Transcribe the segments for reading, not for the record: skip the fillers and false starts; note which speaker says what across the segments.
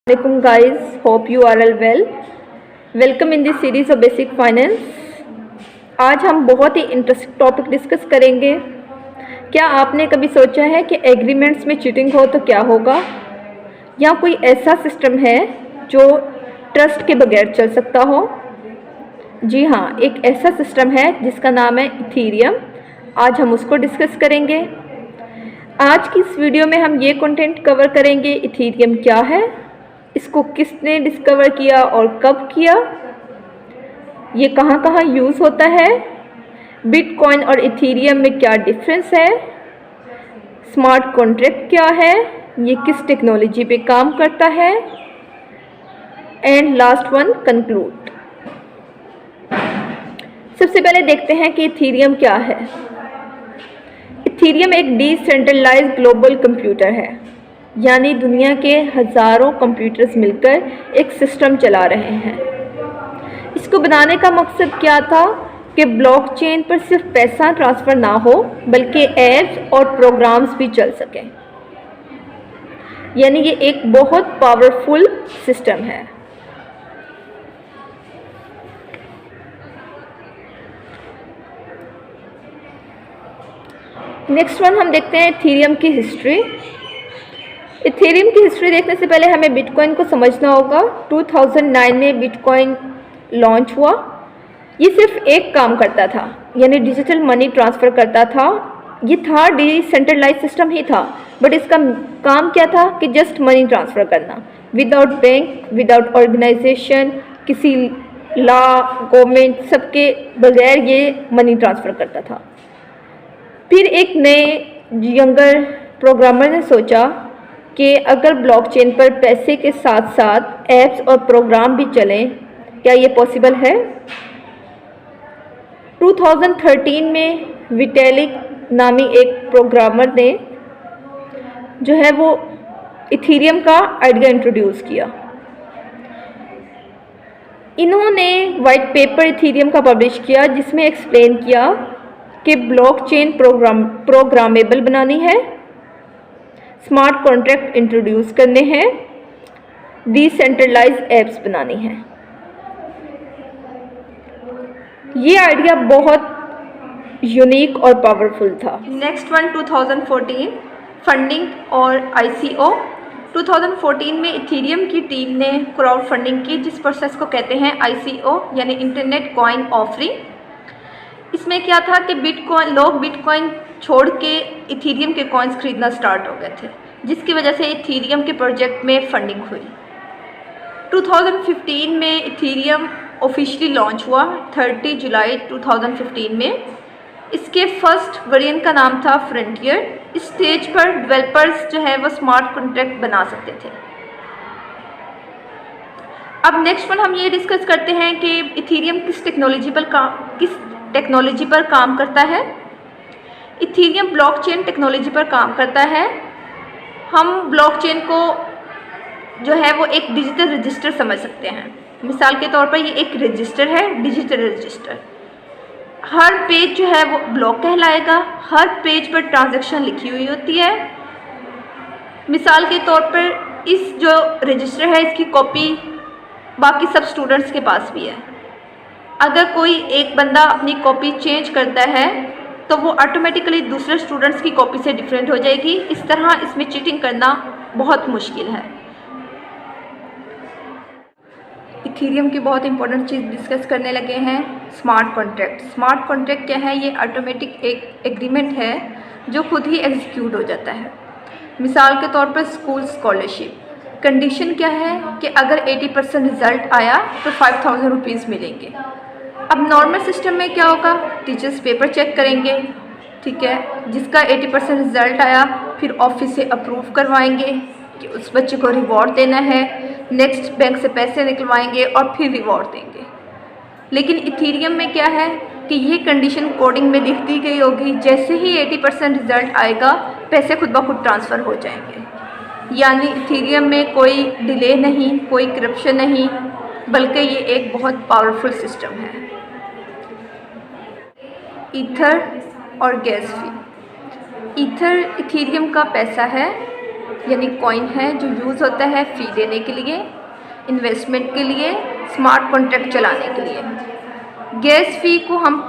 Speaker 1: Assalamualaikum guys, hope you are all well. Welcome in this series of basic finance. आज हम बहुत ही interesting topic discuss करेंगे। क्या आपने कभी सोचा है कि एग्रीमेंट्स में चीटिंग हो तो क्या होगा, या कोई ऐसा सिस्टम है जो ट्रस्ट के बगैर चल सकता हो? जी हाँ, एक ऐसा सिस्टम है जिसका नाम है इथीरियम। आज हम उसको डिस्कस करेंगे। आज की इस वीडियो में हम ये कंटेंट कवर करेंगे, इथीरियम क्या है, इसको किसने डिस्कवर किया और कब किया, ये कहाँ कहाँ यूज़ होता है, बिटकॉइन और इथीरियम में क्या डिफरेंस है, स्मार्ट कॉन्ट्रैक्ट क्या है, ये किस टेक्नोलॉजी पे काम करता है, एंड लास्ट वन कंक्लूड। सबसे पहले देखते हैं कि इथीरियम क्या है। इथीरियम एक डिसेंट्रलाइज्ड ग्लोबल कंप्यूटर है, यानी दुनिया के हज़ारों कंप्यूटर्स मिलकर एक सिस्टम चला रहे हैं। इसको बनाने का मकसद क्या था कि ब्लॉकचेन पर सिर्फ पैसा ट्रांसफ़र ना हो बल्कि ऐप्स और प्रोग्राम्स भी चल सकें, यानी ये एक बहुत पावरफुल सिस्टम है। नेक्स्ट वन हम देखते हैं इथीरियम की हिस्ट्री। इथेरियम की हिस्ट्री देखने से पहले हमें बिटकॉइन को समझना होगा। 2009 में बिटकॉइन लॉन्च हुआ। ये सिर्फ एक काम करता था, यानी डिजिटल मनी ट्रांसफ़र करता था। ये था डिसेंट्रलाइज सिस्टम ही था, बट इसका काम क्या था कि जस्ट मनी ट्रांसफ़र करना, विदाउट बैंक, विदाउट ऑर्गेनाइजेशन, किसी लॉ, गवर्नमेंट, सबके बगैर ये मनी ट्रांसफ़र करता था। फिर एक नए यंगर प्रोग्रामर ने सोचा कि अगर ब्लॉकचेन पर पैसे के साथ साथ ऐप्स और प्रोग्राम भी चलें, क्या ये पॉसिबल है? 2013 में विटेलिक नामी एक प्रोग्रामर ने जो है वो इथीरियम का आइडिया इंट्रोड्यूस किया। इन्होंने वाइट पेपर इथीरियम का पब्लिश किया, जिसमें एक्सप्लेन किया कि ब्लॉकचेन प्रोग्रामेबल बनानी है, स्मार्ट कॉन्ट्रैक्ट इंट्रोड्यूस करने हैं, डिसेंट्रलाइज एप्स बनानी है। ये आइडिया बहुत यूनिक और पावरफुल था। नेक्स्ट वन 2014 फंडिंग और ICO। 2014 में इथीरियम की टीम ने क्राउड फंडिंग की, जिस प्रोसेस को कहते हैं ICO, यानी इंटरनेट कॉइन ऑफरिंग। इसमें क्या था कि लोग बिटकॉइन छोड़ के इथीरियम के कॉइन्स खरीदना स्टार्ट हो गए थे, जिसकी वजह से इथीरियम के प्रोजेक्ट में फंडिंग हुई। 2015 में इथीरियम ऑफिशियली लॉन्च हुआ, 30 जुलाई 2015 में। इसके फर्स्ट वेरिएंट का नाम था फ्रंटियर। इस स्टेज पर डेवलपर्स जो है वो स्मार्ट कॉन्ट्रैक्ट बना सकते थे। अब नेक्स्ट वन हम ये डिस्कस करते हैं कि इथीरियम किस टेक्नोलॉजी पर काम करता है। इथीरियम ब्लॉकचेन टेक्नोलॉजी पर काम करता है। हम ब्लॉकचेन को जो है वो एक डिजिटल रजिस्टर समझ सकते हैं। मिसाल के तौर पर ये एक रजिस्टर है, डिजिटल रजिस्टर। हर पेज जो है वो ब्लॉक कहलाएगा। हर पेज पर ट्रांजैक्शन लिखी हुई होती है। मिसाल के तौर पर इस जो रजिस्टर है, इसकी कॉपी बाकी सब स्टूडेंट्स के पास भी है। अगर कोई एक बंदा अपनी कॉपी चेंज करता है तो वो ऑटोमेटिकली दूसरे स्टूडेंट्स की कॉपी से डिफरेंट हो जाएगी। इस तरह इसमें चीटिंग करना बहुत मुश्किल है। इथीरियम की बहुत इंपॉर्टेंट चीज़ डिस्कस करने लगे हैं, स्मार्ट कॉन्ट्रैक्ट। स्मार्ट कॉन्ट्रैक्ट क्या है? ये ऑटोमेटिक एक एग्रीमेंट है जो खुद ही एग्जीक्यूट हो जाता है। मिसाल के तौर पर स्कूल स्कॉलरशिप, कंडीशन क्या है कि अगर 80% रिज़ल्ट आया तो 5000 रुपीज़ मिलेंगे। अब नॉर्मल सिस्टम में क्या होगा? टीचर्स पेपर चेक करेंगे, ठीक है, जिसका 80% रिज़ल्ट आया फिर ऑफिस से अप्रूव करवाएंगे कि उस बच्चे को रिवॉर्ड देना है। नेक्स्ट बैंक से पैसे निकलवाएंगे और फिर रिवॉर्ड देंगे। लेकिन इथीरियम में क्या है कि ये कंडीशन कोडिंग में लिख दी गई होगी, जैसे ही 80% रिज़ल्ट आएगा पैसे खुद ब खुद ट्रांसफ़र हो जाएंगे। यानी इथीरियम में कोई डिले नहीं, कोई करप्शन नहीं, बल्कि ये एक बहुत पावरफुल सिस्टम है। ईथर और गैस फी। ईथर इथीरियम का पैसा है यानी कॉइन है जो यूज़ होता है फ़ी देने के लिए, इन्वेस्टमेंट के लिए, स्मार्ट कॉन्ट्रैक्ट चलाने के लिए। गैस फ़ी को हम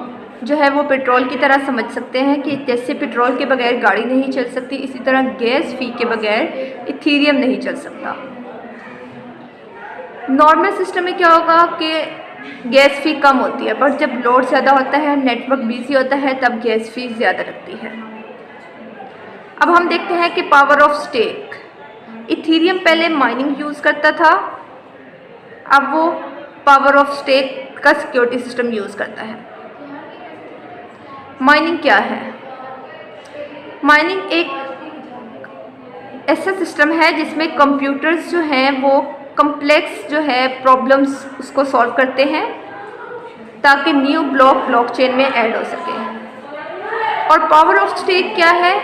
Speaker 1: जो है वो पेट्रोल की तरह समझ सकते हैं कि जैसे पेट्रोल के बगैर गाड़ी नहीं चल सकती, इसी तरह गैस फ़ी के बगैर इथीरियम नहीं चल सकता। नॉर्मल सिस्टम में क्या होगा कि गैस फ़ी कम होती है, बट जब लोड ज़्यादा होता है, नेटवर्क बिजी होता है, तब गैस फ़ी ज़्यादा लगती है। अब हम देखते हैं कि पावर ऑफ स्टेक। इथीरियम पहले माइनिंग यूज़ करता था, अब वो पावर ऑफ स्टेक का सिक्योरिटी सिस्टम यूज़ करता है। माइनिंग क्या है? माइनिंग एक ऐसा सिस्टम है जिसमें कंप्यूटर्स जो हैं वो कम्प्लेक्स जो है प्रॉब्लम्स उसको सॉल्व करते हैं ताकि न्यू ब्लॉकचेन में ऐड हो सके। और पावर ऑफ स्टेक क्या है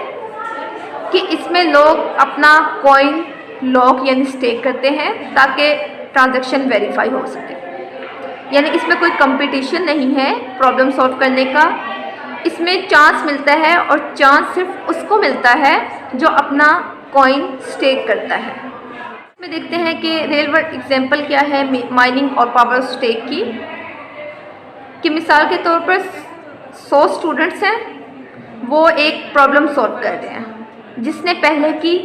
Speaker 1: कि इसमें लोग अपना कॉइन लॉक यानी स्टेक करते हैं ताकि ट्रांजैक्शन वेरीफाई हो सके। यानी इसमें कोई कंपटीशन नहीं है प्रॉब्लम सॉल्व करने का, इसमें चांस मिलता है और चांस सिर्फ उसको मिलता है जो अपना कॉइन स्टेक करता है। इसमें देखते हैं कि रियल वर्ल्ड एग्जांपल क्या है माइनिंग और पावर ऑफ स्टेक की। कि मिसाल के तौर पर 100 स्टूडेंट्स हैं, वो एक प्रॉब्लम सॉल्व कर रहे हैं, जिसने पहले की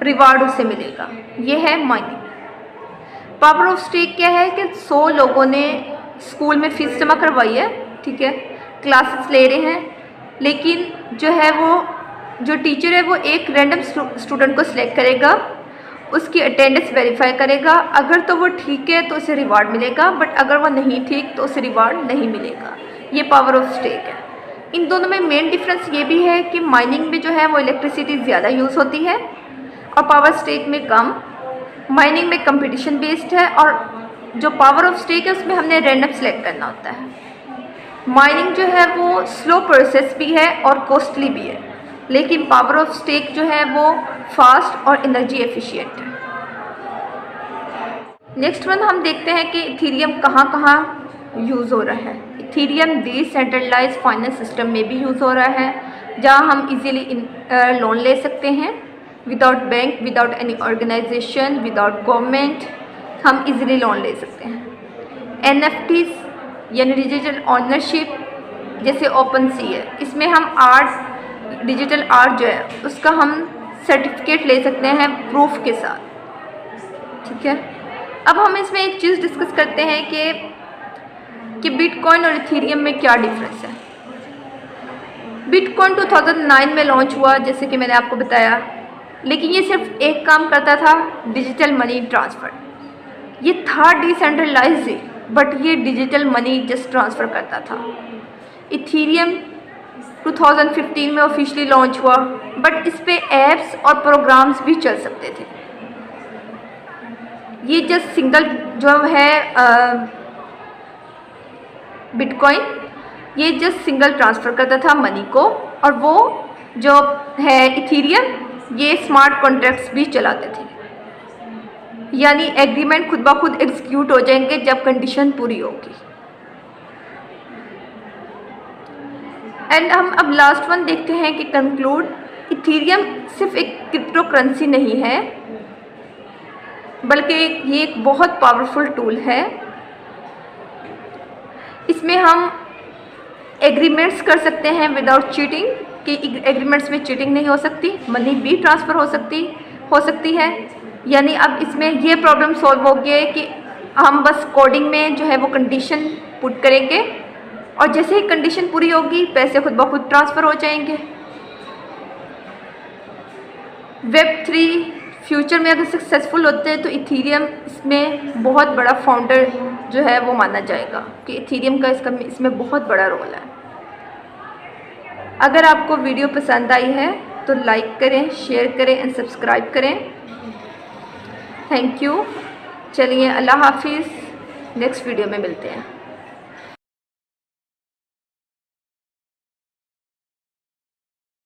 Speaker 1: रिवार्ड उसे मिलेगा, ये है माइनिंग। पावर ऑफ स्टेक क्या है कि 100 लोगों ने स्कूल में फ़ीस जमा करवाई है, ठीक है, क्लासेस ले रहे हैं, लेकिन जो है वो जो टीचर है वो एक रैंडम स्टूडेंट को सिलेक्ट करेगा, उसकी अटेंडेंस वेरीफाई करेगा, अगर तो वो ठीक है तो उसे रिवार्ड मिलेगा, बट अगर वो नहीं ठीक तो उसे रिवार्ड नहीं मिलेगा। ये पावर ऑफ स्टेक है। इन दोनों में मेन डिफरेंस ये भी है कि माइनिंग में जो है वो इलेक्ट्रिसिटी ज़्यादा यूज़ होती है और पावर स्टेक में कम। माइनिंग में कंपटीशन बेस्ड है और जो पावर ऑफ स्टेक है उसमें हमने रैंडम सेलेक्ट करना होता है। माइनिंग जो है वो स्लो प्रोसेस भी है और कॉस्टली भी है, लेकिन पावर ऑफ स्टेक जो है वो फास्ट और एनर्जी एफिशिएंट है। नेक्स्ट वन हम देखते हैं कि इथीरियम कहाँ कहाँ यूज़ हो रहा है। इथीरियम डिसेंट्रलाइज्ड फाइनेंस सिस्टम में भी यूज़ हो रहा है, जहाँ हम इजीली लोन ले सकते हैं without bank, without any organisation, without government, हम इजीली लोन ले सकते हैं। NFTs यानी डिजिटल ऑनरशिप, जैसे ओपन सी है, इसमें हम आर्ट, डिजिटल आर्ट जो है उसका हम सर्टिफिकेट ले सकते हैं प्रूफ के साथ, ठीक है। अब हम इसमें एक चीज़ डिस्कस करते हैं कि बिटकॉइन और इथीरियम में क्या डिफरेंस है। बिटकॉइन 2009 में लॉन्च हुआ, जैसे कि मैंने आपको बताया, लेकिन ये सिर्फ एक काम करता था, डिजिटल मनी ट्रांसफ़र। ये था डिसेंट्रलाइज्ड, बट ये डिजिटल मनी जस्ट ट्रांसफ़र करता था। इथीरियम 2015 में ऑफिशियली लॉन्च हुआ, बट इस पे ऐप्स और प्रोग्राम्स भी चल सकते थे। ये जस्ट सिंगल जो है बिटकॉइन, ये जस्ट सिंगल ट्रांसफ़र करता था मनी को, और वो जो है इथीरियम ये स्मार्ट कॉन्ट्रैक्ट्स भी चलाते थे, यानी एग्रीमेंट खुद ब खुद एग्जीक्यूट हो जाएंगे जब कंडीशन पूरी होगी। एंड हम अब लास्ट वन देखते हैं कि कंक्लूड, इथीरियम सिर्फ एक क्रिप्टो करेंसी नहीं है, बल्कि ये एक बहुत पावरफुल टूल है। इसमें हम एग्रीमेंट्स कर सकते हैं विदाउट चीटिंग, कि एग्रीमेंट्स में चीटिंग नहीं हो सकती, मनी भी ट्रांसफ़र हो सकती है। यानी अब इसमें ये प्रॉब्लम सॉल्व हो गई है कि हम बस कोडिंग में जो है वो कंडीशन पुट करेंगे और जैसे ही कंडीशन पूरी होगी पैसे खुद ब खुद ट्रांसफ़र हो जाएंगे। Web3 फ्यूचर में अगर सक्सेसफुल होते हैं तो इथीरियम इसमें बहुत बड़ा फाउंडर जो है वो माना जाएगा, कि इथीरियम का इसमें बहुत बड़ा रोल है। अगर आपको वीडियो पसंद आई है तो लाइक करें, शेयर करें एंड सब्सक्राइब करें। Thank you. चलिए, अल्लाह हाफिज़। नेक्स्ट वीडियो में मिलते हैं।